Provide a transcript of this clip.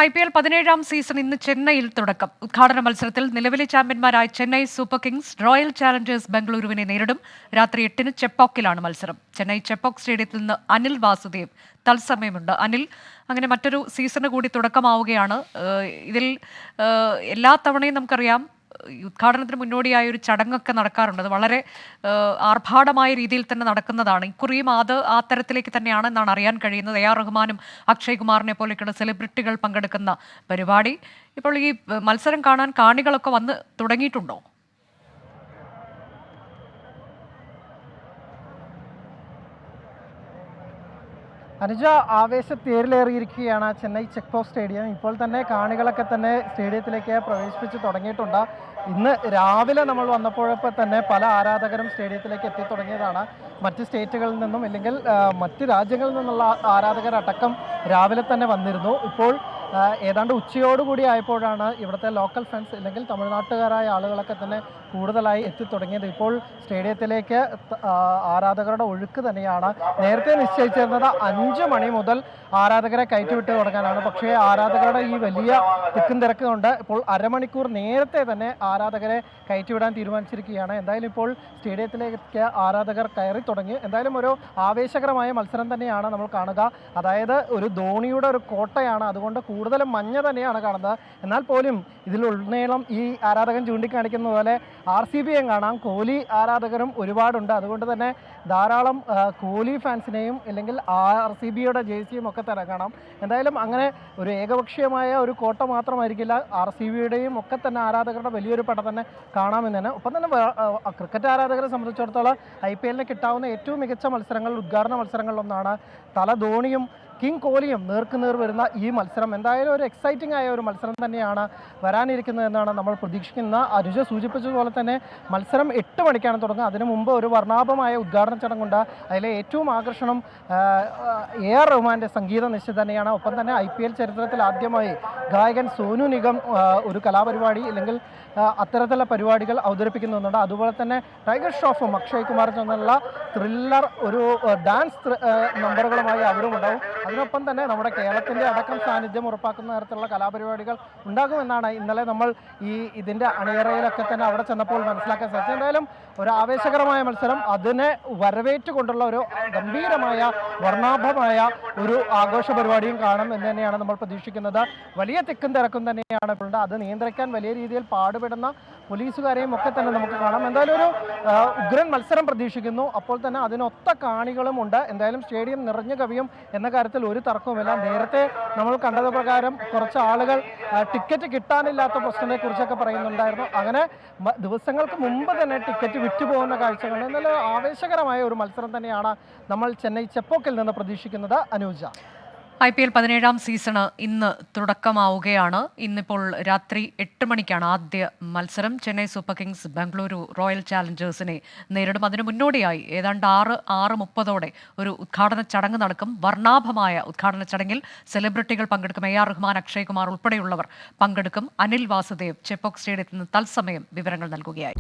IPL 17ാം season ഇന്ന് ചെന്നൈയിൽ തുടക്കം. ഉദ്ഘാടന മത്സരത്തിൽ നിലവിലെ ചാമ്പ്യന്മാരായ Chennai Super Kings Royal Challengers ബംഗളൂരുവിനെ നേരിടും. രാത്രി 8-ന് ചെപ്പോക്കിലാണ് മത്സരം. ചെന്നൈ ചെപ്പോക്ക് സ്റ്റേഡിയത്തിൽ നിന്ന് അനിൽ വാസുദേവ് തത്സമയമുണ്ട്. അനിൽ, അങ്ങനെ മറ്റൊരു സീസണ് കൂടി തുടക്കമാവുകയാണ്. ഇതിൽ എല്ലാ തവണയും നമുക്കറിയാം ഉദ്ഘാടനത്തിന് മുന്നോടിയായ ഒരു ചടങ്ങൊക്കെ നടക്കാറുണ്ട്. അത് വളരെ ആർഭാടമായ രീതിയിൽ തന്നെ നടക്കുന്നതാണ്. ഇക്കുറിയും ആ തരത്തിലേക്ക് തന്നെയാണ് എന്നാണ് അറിയാൻ കഴിയുന്നത്. AR റഹ്മാനും അക്ഷയ് കുമാറിനെ പോലെയൊക്കെയുള്ള സെലിബ്രിറ്റികൾ പങ്കെടുക്കുന്ന പരിപാടി. ഇപ്പോൾ ഈ മത്സരം കാണാൻ കാണികളൊക്കെ വന്ന് തുടങ്ങിയിട്ടുണ്ടോ? അനുജ, ആവേശത്തേരിലേറിയിരിക്കുകയാണ് ചെന്നൈ ചെപ്പോക്ക് സ്റ്റേഡിയം. ഇപ്പോൾ തന്നെ കാണികളൊക്കെ തന്നെ സ്റ്റേഡിയത്തിലേക്ക് പ്രവേശിപ്പിച്ച് തുടങ്ങിയിട്ടുണ്ട്. ഇന്ന് രാവിലെ നമ്മൾ വന്നപ്പോഴപ്പോൾ തന്നെ പല ആരാധകരും സ്റ്റേഡിയത്തിലേക്ക് എത്തിത്തുടങ്ങിയതാണ്. മറ്റ് സ്റ്റേറ്റുകളിൽ നിന്നും അല്ലെങ്കിൽ മറ്റ് രാജ്യങ്ങളിൽ നിന്നുള്ള ആരാധകരടക്കം രാവിലെ തന്നെ വന്നിരുന്നു. ഇപ്പോൾ ഏതാണ്ട് ഉച്ചയോടുകൂടി ആയപ്പോഴാണ് ഇവിടുത്തെ ലോക്കൽ ഫാൻസ് അല്ലെങ്കിൽ തമിഴ്നാട്ടുകാരായ ആളുകളൊക്കെ തന്നെ കൂടുതലായി എത്തിത്തുടങ്ങിയത്. ഇപ്പോൾ സ്റ്റേഡിയത്തിലേക്ക് ആരാധകരുടെ ഒഴുക്ക് തന്നെയാണ്. നേരത്തെ നിശ്ചയിച്ചിരുന്നത് 5 മണി മുതൽ ആരാധകരെ കയറ്റിവിട്ട് തുടങ്ങാനാണ്. പക്ഷേ ആരാധകരുടെ ഈ വലിയ തിക്കും തിരക്ക് കൊണ്ട് ഇപ്പോൾ അരമണിക്കൂർ നേരത്തെ തന്നെ ആരാധകരെ കയറ്റിവിടാൻ തീരുമാനിച്ചിരിക്കുകയാണ്. എന്തായാലും ഇപ്പോൾ സ്റ്റേഡിയത്തിലേക്ക് ആരാധകർ കയറി തുടങ്ങി. എന്തായാലും ഒരു ആവേശകരമായ മത്സരം തന്നെയാണ് നമ്മൾ കാണുക. അതായത് ഒരു ധോണിയുടെ ഒരു കോട്ടയാണ്, അതുകൊണ്ട് കൂടുതലും മഞ്ഞ തന്നെയാണ് കാണുന്നത്. എന്നാൽ പോലും ഇതിലുടനീളം ഈ ആരാധകൻ ചൂണ്ടിക്കാണിക്കുന്ന പോലെ RCBയും കാണാം. കോഹ്ലി ആരാധകരും ഒരുപാടുണ്ട്. അതുകൊണ്ട് തന്നെ ധാരാളം കോഹ്ലി ഫാൻസിനെയും അല്ലെങ്കിൽ RCBയുടെ ജേഴ്സിയും ഒക്കെ തന്നെ കാണാം. എന്തായാലും അങ്ങനെ ഒരു ഏകപക്ഷീയമായ ഒരു കോട്ട മാത്രമായിരിക്കില്ല, RCBയുടെയും ഒക്കെ തന്നെ ആരാധകരുടെ വലിയൊരു പട തന്നെ കാണാമെന്ന് തന്നെ. ഒപ്പം തന്നെ ക്രിക്കറ്റ് ആരാധകരെ സംബന്ധിച്ചിടത്തോളം IPLന് കിട്ടാവുന്ന ഏറ്റവും മികച്ച മത്സരങ്ങൾ ഉദ്ഘാടന മത്സരങ്ങളിലൊന്നാണ്. തല ധോണിയും കിങ് കോഹ്ലിയും നേർക്കുനേർ വരുന്ന ഈ മത്സരം എന്തായാലും ഒരു എക്സൈറ്റിംഗ് ആയ ഒരു മത്സരം തന്നെയാണ് വരാനിരിക്കുന്നതെന്നാണ് നമ്മൾ പ്രതീക്ഷിക്കുന്നത്. അനുജ സൂചിപ്പിച്ചതുപോലെ തന്നെ മത്സരം 8 മണിക്കാണ് തുടങ്ങുക. അതിനു മുമ്പ് ഒരു വർണ്ണാഭമായ ഉദ്ഘാടന ചടങ്ങുണ്ട്. അതിലെ ഏറ്റവും ആകർഷണം AR റഹ്മാൻ്റെ സംഗീത നിശ്ചയം തന്നെയാണ്. ഒപ്പം തന്നെ IPL ചരിത്രത്തിൽ ആദ്യമായി ഗായകൻ സോനു നിഗം ഒരു കലാപരിപാടി അല്ലെങ്കിൽ അത്തരത്തിലുള്ള പരിപാടികൾ അവതരിപ്പിക്കുന്നുണ്ട്. അതുപോലെ തന്നെ ടൈഗർ ഷ്രോഫും അക്ഷയ് കുമാർ ചെന്നുള്ള ത്രില്ലർ ഒരു ഡാൻസ് നമ്പറുകളുമായി അവരും ഉണ്ടാവും. അതിനൊപ്പം തന്നെ നമ്മുടെ കേരളത്തിൻ്റെ അടക്കം സാന്നിധ്യം ഉറപ്പാക്കുന്ന തരത്തിലുള്ള കലാപരിപാടികൾ ഉണ്ടാകുമെന്നാണ് ഇന്നലെ നമ്മൾ ഇതിൻ്റെ അണിയറയിലൊക്കെ തന്നെ അവിടെ ചെന്നപ്പോൾ മനസ്സിലാക്കാൻ സാധിച്ചത്. എന്തായാലും ഒരു ആവേശകരമായ മത്സരം, അതിനെ വരവേറ്റുകൊണ്ടുള്ള ഒരു ഗംഭീരമായ വർണ്ണാഭമായ ഒരു ആഘോഷ പരിപാടിയും കാണും എന്ന് തന്നെയാണ് നമ്മൾ പ്രതീക്ഷിക്കുന്നത്. വലിയ തിക്കും തിരക്കും തന്നെയാണ് ഇപ്പോൾ. അത് നിയന്ത്രിക്കാൻ വലിയ രീതിയിൽ പാടുപെടുന്ന പോലീസുകാരെയും ഒക്കെ തന്നെ നമുക്ക് കാണാം. എന്തായാലും ഒരു ഉഗ്രൻ മത്സരം പ്രതീക്ഷിക്കുന്നു. അപ്പോൾ തന്നെ അതിനൊത്ത കാണികളും ഉണ്ട്. എന്തായാലും സ്റ്റേഡിയം നിറഞ്ഞു കവിയും എന്ന കാര്യത്തിൽ ഒരു തർക്കവുമില്ല. നേരത്തെ നമ്മൾ കണ്ടത് പ്രകാരം കുറച്ച് ആളുകൾ ടിക്കറ്റ് കിട്ടാനില്ലാത്ത പ്രശ്നത്തെ കുറിച്ചൊക്കെ പറയുന്നുണ്ടായിരുന്നു. അങ്ങനെ ദിവസങ്ങൾക്ക് മുമ്പ് തന്നെ ടിക്കറ്റ് വിറ്റുപോകുന്ന കാഴ്ചകൾ. എന്നാൽ ആവേശകരമായ ഒരു മത്സരം തന്നെയാണ് നമ്മൾ ചെന്നൈ ചെപ്പോക്കിൽ നിന്ന് പ്രതീക്ഷിക്കുന്നത്. അനൂജ, IPL 17ാം സീസണ് ഇന്ന് തുടക്കമാവുകയാണ്. ഇന്നിപ്പോൾ രാത്രി 8 മണിക്കാണ് ആദ്യ മത്സരം. Chennai Super Kings Bengaluru Royal ചാലഞ്ചേഴ്സിനെ നേരിടും. അതിന് മുന്നോടിയായി ഏതാണ്ട് 6:30 ഒരു ഉദ്ഘാടന ചടങ്ങ് നടക്കും. വർണ്ണാഭമായ ഉദ്ഘാടന ചടങ്ങിൽ സെലിബ്രിറ്റികൾ പങ്കെടുക്കും. AR റഹ്മാൻ, അക്ഷയ് കുമാർ ഉൾപ്പെടെയുള്ളവർ പങ്കെടുക്കും. അനിൽ വാസുദേവ് ചെപ്പോക്ക് സ്റ്റേഡിയത്തിൽ നിന്ന് തത്സമയം വിവരങ്ങൾ നൽകുകയായി.